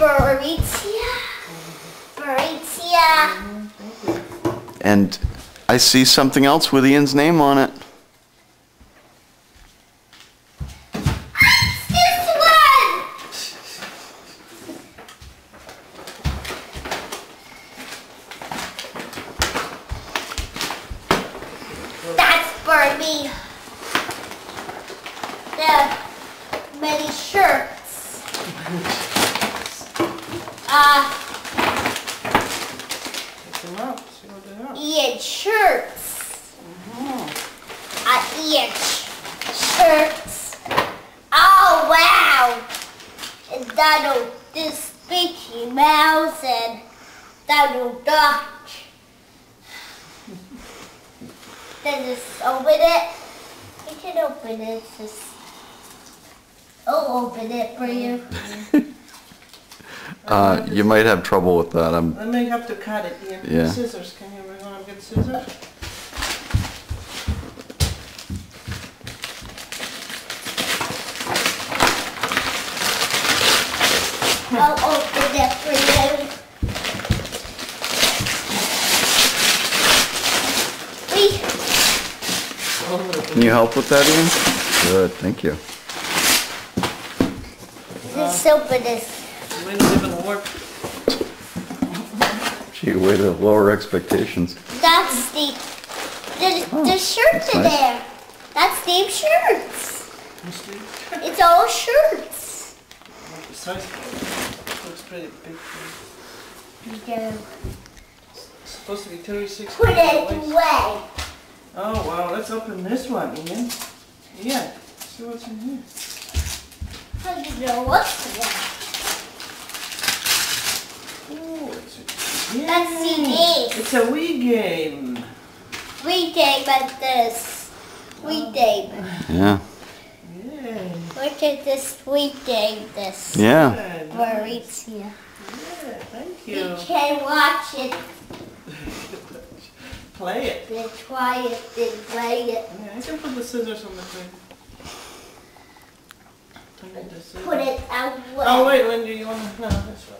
Baritia. Baritia. And I see something else with Ian's name on it. This one! That's for me. The many shirts. Pick them up, see what they are. Ian shirts. Ian shirts. Oh wow! And Donald this Mickey Mouse and Donald Duck. Then just open it. You can open it. Just I'll open it for you. You might have trouble with that. I may have to cut it, Ian. Yeah. Scissors, can you want to get scissors? I'll open it for you. Can you help with that, Ian? Good, thank you. Let's open this. It wouldn't even work. Gee, way to lower expectations. That's the shirts in nice. there. That's the shirts. You see? It's all shirts. The size looks pretty big. You go. It's supposed to be 36. Put it waist. away. Oh wow, let's open this one, Ian. Yeah, see what's in here. How do you know what's in there? Oh, it's a game. That's CD. It's a Wii game. We game at this. We game. Yeah. Yeah. Look at this. We game this. Yeah. Good. Baritia. Yeah, thank You you. can watch it. Play it. Then try it. Then play it. Yeah, I can put the scissors on the thing. I need the scissors. Put it away. Oh wait, Linda, you want to? No, that's right.